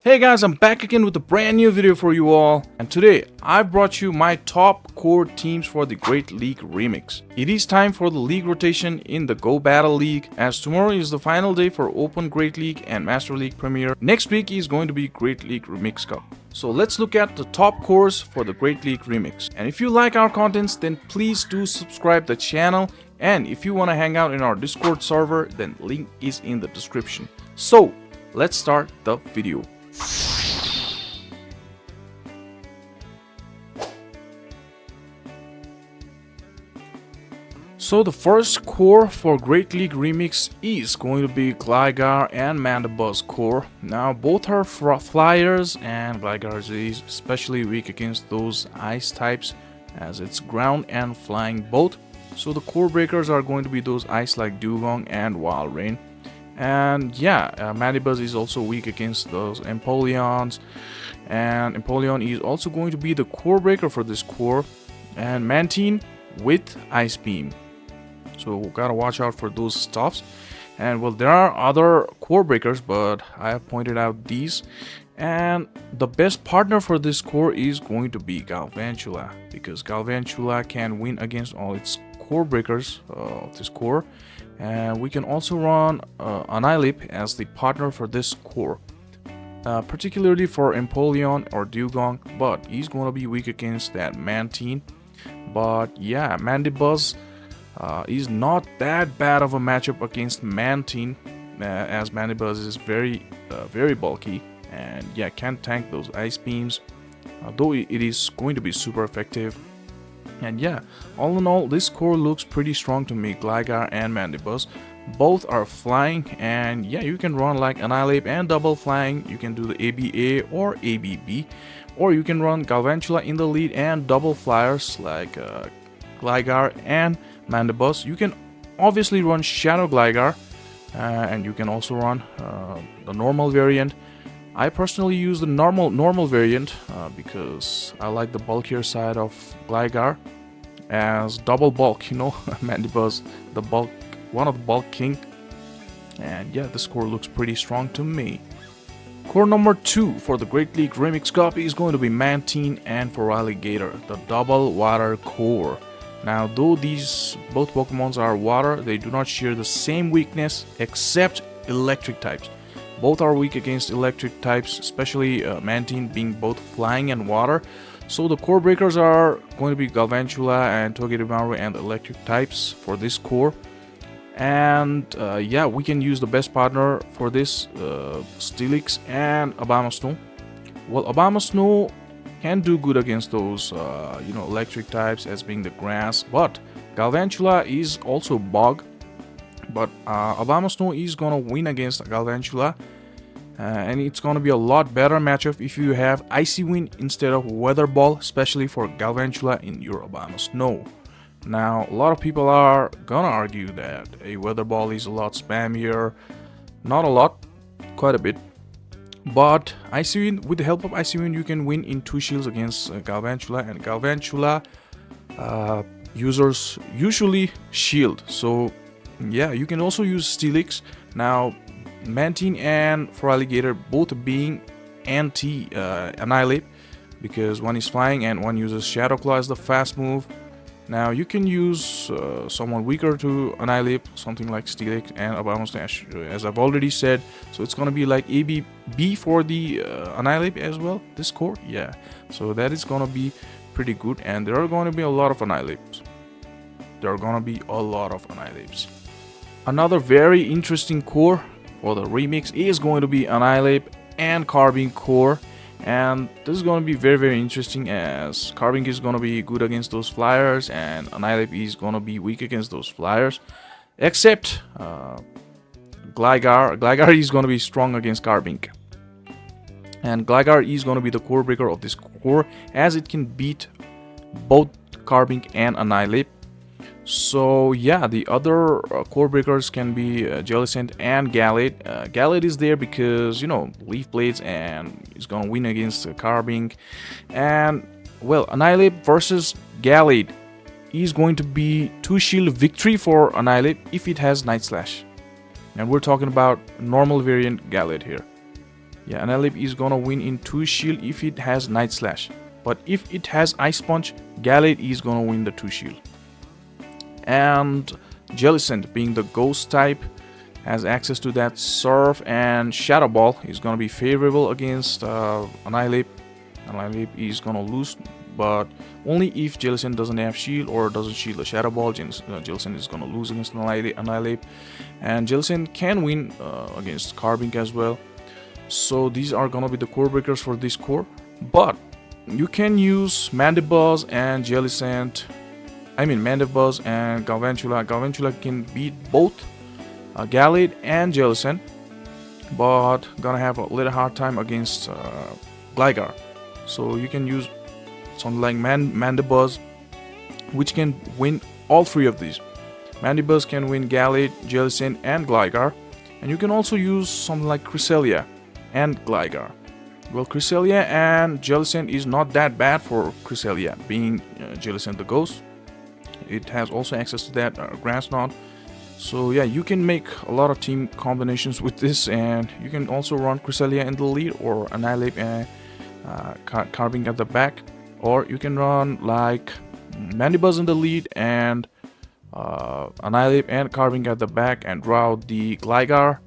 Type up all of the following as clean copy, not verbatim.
Hey guys, I'm back again with a brand new video for you all, and today I brought you my top core teams for the Great League Remix. It is time for the league rotation in the Go Battle League, as tomorrow is the final day for Open Great League and Master League Premier. Next week is going to be Great League Remix Cup. So let's look at the top cores for the Great League Remix. And if you like our contents, then please do subscribe the channel, and if you want to hang out in our Discord server, then link is in the description. So let's start the video. So the first core for Great League Remix is going to be Gligar and Mandibuzz core. Now both are flyers, and Gligar is especially weak against those ice types as it's ground and flying both. So the core breakers are going to be those ice like Dugong and Wild Rain. And yeah, Mandibuzz is also weak against those Empoleons, and Empoleon is also going to be the core breaker for this core, and Mantine with Ice Beam. So gotta watch out for those stuffs. And well, there are other core breakers, but I have pointed out these. And the best partner for this core is going to be Galvantula, because Galvantula can win against all its core breakers of this core. And we can also run Anilip as the partner for this core, particularly for Empoleon or Dugong, but he's going to be weak against that Mantine. But yeah, Mandibuzz is not that bad of a matchup against Mantine, as Mandibuzz is very bulky, and yeah, can tank those ice beams, though it is going to be super effective. And yeah, all in all, this core looks pretty strong to me. Gligar and Mandibuzz both are flying, and yeah, you can run like Annihilape and double flying. You can do the ABA or ABB, or you can run Galvantula in the lead and double flyers like Gligar and Mandibuzz. You can obviously run Shadow Gligar, and you can also run the normal variant. I personally use the normal variant because I like the bulkier side of Gligar as double bulk, you know. Mandibuzz, the bulk, one of the bulk king. And yeah, the score looks pretty strong to me. Core number 2 for the Great League Remix Cup is going to be Mantine and Feraligatr, the double water core. Now, though these both Pokemons are water, they do not share the same weakness except electric types. Both are weak against electric types, especially Mantine being both flying and water. So the core breakers are going to be Galvantula and Togedemaru and electric types for this core. And yeah, we can use the best partner for this, Steelix and Abomasnow. Well, Abomasnow can do good against those electric types as being the grass, but Galvantula is also bug. But Abomasnow is gonna win against Galvantula, and it's gonna be a lot better matchup if you have Icy Wind instead of Weather Ball, especially for Galvantula in your Abomasnow. Now, a lot of people are gonna argue that a Weather Ball is a lot spammier. Not a lot, quite a bit. But Icy Wind, with the help of Icy Wind, you can win in 2 shields against Galvantula, and Galvantula users usually shield. So yeah, you can also use Steelix. Now, Mantine and Feraligatr both being anti-Annihilape, because one is flying and one uses Shadow Claw as the fast move. Now, you can use someone weaker to Annihilape, something like Steelix and Abomasnow, as I've already said. So it's gonna be like ABB for the Annihilape as well, this core. Yeah, so that is gonna be pretty good, and there are going to be a lot of Annihilapes. Another very interesting core for the remix is going to be Annihilape and Carbink core, and this is going to be very interesting, as Carbink is going to be good against those flyers and Annihilape is going to be weak against those flyers, except Gligar. Gligar is going to be strong against Carbink, and Gligar is going to be the core breaker of this core, as it can beat both Carbink and Annihilape. So yeah, the other core breakers can be Jellicent and Gallade. Gallade is there because, you know, Leaf Blades, and he's gonna win against Carbink. And well, Annihilape versus Gallade is going to be 2 shield victory for Annihilape if it has Night Slash. And we're talking about normal variant Gallade here. Yeah, Annihilate is gonna win in 2 shield if it has Night Slash. But if it has Ice Punch, Gallade is gonna win the 2 shield. And Jellicent, being the ghost type, has access to that Surf, and Shadow Ball is gonna be favorable against Annihilate. Annihilate is gonna lose, but only if Jellicent doesn't have shield or doesn't shield the Shadow Ball. Jellicent is gonna lose against Annihilate. And Jellicent can win against Carbink as well. So these are gonna be the core breakers for this core. But you can use Mandibuzz and Jellicent. I mean Mandibuzz and Galvantula. Galvantula can beat both Gallade and Jellicent, but gonna have a little hard time against Gligar. So you can use something like Mandibuzz, which can win all 3 of these. Mandibuzz can win Gallade, Jellicent, and Gligar. And you can also use something like Cresselia and Gligar. Well, Cresselia and Jellicent is not that bad for Cresselia, being Jellicent the ghost. It has also access to that Grass Knot. So yeah, you can make a lot of team combinations with this, and you can also run Cresselia in the lead, or Annihilate and Carbink at the back, or you can run like Mandibuzz in the lead and Annihilate and Carbink at the back and draw out the Gligar,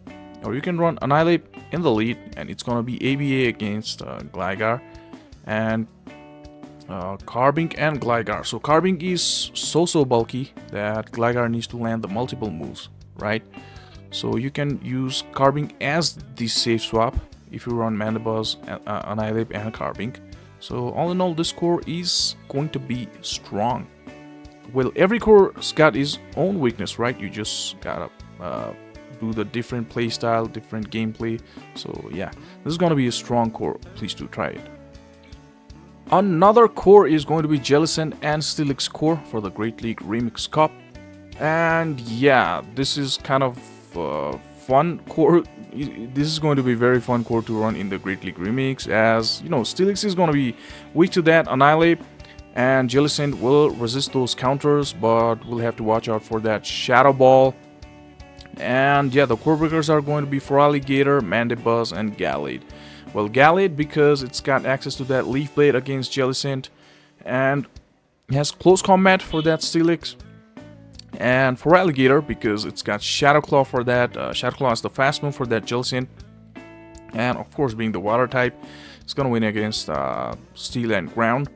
or you can run Annihilate in the lead and it's gonna be ABA against Gligar, and Carbink and Gligar. So Carbink is so bulky that Gligar needs to land the multiple moves, right? So you can use Carbink as the safe swap if you run Mandibuzz, Annihilate, and Carbink. So all in all, this core is going to be strong. Well, every core's got its own weakness, right? You just gotta do the different playstyle, different gameplay. So yeah, this is gonna be a strong core. Please do try it. Another core is going to be Jellicent and Steelix core for the Great League Remix Cup. And yeah, this is kind of fun core. This is going to be very fun core to run in the Great League Remix, as you know, Steelix is going to be weak to that Annihilate, and Jellicent will resist those counters, but we'll have to watch out for that Shadow Ball. And yeah, the core breakers are going to be Feraligatr, Mandibuzz, and Gallade. Well, Gallade because it's got access to that Leaf Blade against Jellicent, and it has close combat for that Steelix. And Feraligatr because it's got Shadow Claw for that. Shadow Claw is the fast move for that Jellicent. And of course, being the water type, it's gonna win against Steel and Ground.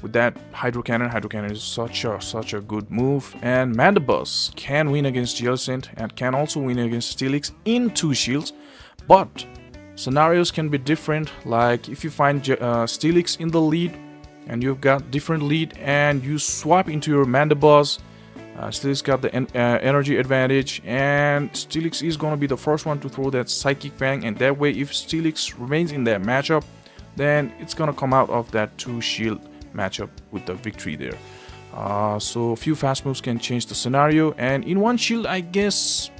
With that Hydro Cannon, Hydro Cannon is such a good move. And Mandibuzz can win against Jellicent and can also win against Steelix in 2 shields. But scenarios can be different, like if you find Steelix in the lead and you've got different lead and you swap into your Mandibuzz, Steelix got the energy advantage, and Steelix is going to be the first one to throw that Psychic Fang, and that way if Steelix remains in that matchup, then it's going to come out of that 2 shield matchup with the victory there. So a few fast moves can change the scenario, and in 1 shield, I guess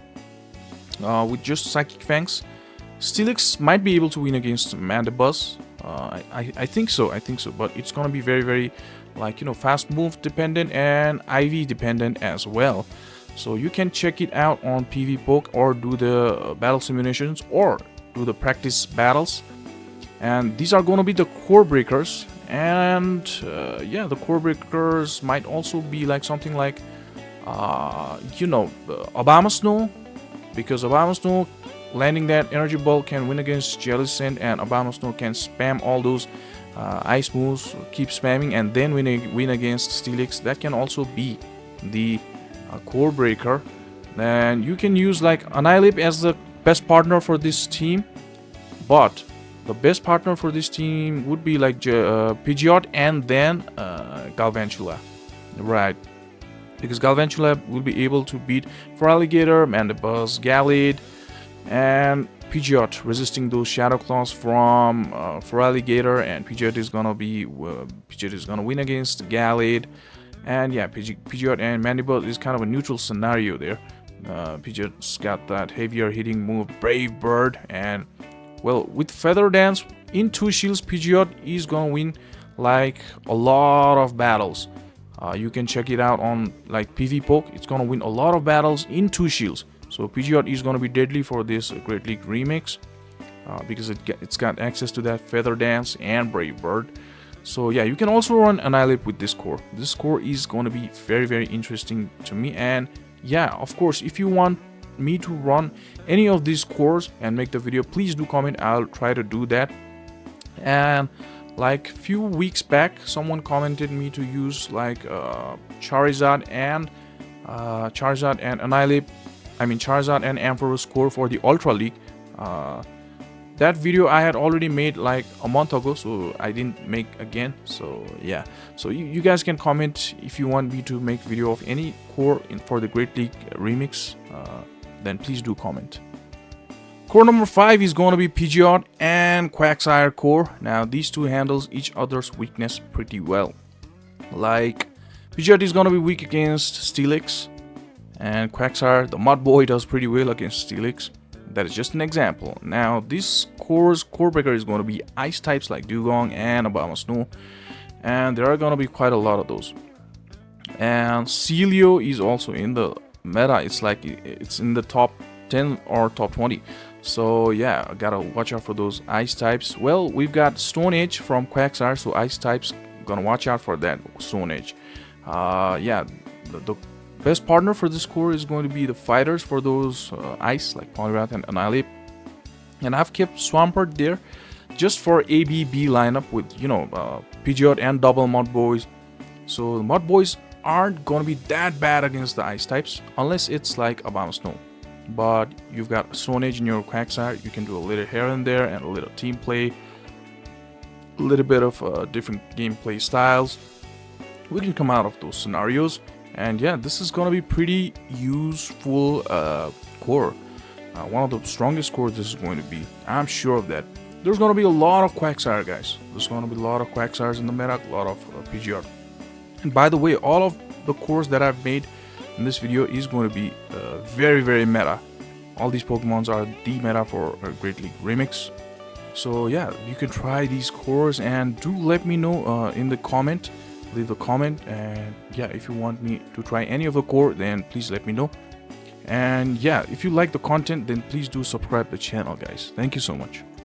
with just Psychic Fangs, Steelix might be able to win against Mandibuzz. I think so, but it's gonna be very like, you know, fast move dependent and IV dependent as well. So you can check it out on PV Poke, or do the battle simulations, or do the practice battles. And these are gonna be the core breakers. And yeah, the core breakers might also be like something like you know, Abomasnow, because Abomasnow landing that energy ball can win against Jellicent, and Abomasnow can spam all those ice moves, keep spamming, and then win against Steelix. That can also be the core breaker. Then you can use like Annihilate as the best partner for this team, but the best partner for this team would be like Pidgeot and then Galvantula, right? Because Galvantula will be able to beat Feraligatr, Mandibuzz, Gallade, and Pidgeot, resisting those Shadow Claws from Feraligatr, and Pidgeot is gonna win against Gallade. And yeah, Pidgeot and Mandibuzz is kind of a neutral scenario there. Pidgeot's got that heavier hitting move, Brave Bird, and well, with Feather Dance in 2 shields, Pidgeot is gonna win like a lot of battles. You can check it out on like PV Poke. It's gonna win a lot of battles in 2 shields. So Pidgeot is gonna be deadly for this Great League Remix. because it's got access to that Feather Dance and Brave Bird. So yeah, you can also run Annihilate with this core. This core is going to be very, very interesting to me. And yeah, of course, if you want me to run any of these cores and make the video, please do comment. I'll try to do that. And like few weeks back, someone commented me to use like Charizard and Annihilate. I mean Charizard and Emperor's core for the Ultra League. That video I had already made like a month ago, so I didn't make again. So yeah, so you guys can comment if you want me to make video of any core for the Great League Remix. Then please do comment. Core number 5 is going to be Pidgeot and Quagsire core. Now these two handles each other's weakness pretty well. Like Pidgeot is going to be weak against Steelix, and Quagsire, the Mud Boy, does pretty well against Steelix. That is just an example. Now this core's core breaker is going to be ice types like Dugong and Abomasnow, and there are going to be quite a lot of those. And Celio is also in the meta. It's like it's in the top 10 or top 20. So yeah, I gotta watch out for those ice types. Well, we've got Stone Edge from Quagsire, so ice types, gonna watch out for that Stone Edge. Yeah, the best partner for this core is going to be the fighters for those ice like Poliwrath and Annihilate. And I've kept Swampert there just for ABB lineup with, you know, Pidgeot and double Mud Boys. So the Mud Boys aren't going to be that bad against the ice types unless it's like Abomasnow. But you've got Stone Edge in your Quagsire, you can do a little here and there and a little team play, a little bit of different gameplay styles. We can come out of those scenarios. And yeah, this is gonna be pretty useful core. One of the strongest cores this is going to be. I'm sure of that. There's gonna be a lot of Quagsire, guys. There's gonna be a lot of Quagsires in the meta, a lot of Pidgeot. And by the way, all of the cores that I've made in this video is going to be very, very meta. All these Pokemons are the meta for Great League Remix. So yeah, you can try these cores and do let me know in the comment. Leave a comment, and yeah, if you want me to try any of the core, then please let me know. And yeah, if you like the content, then please do subscribe to the channel, guys. Thank you so much.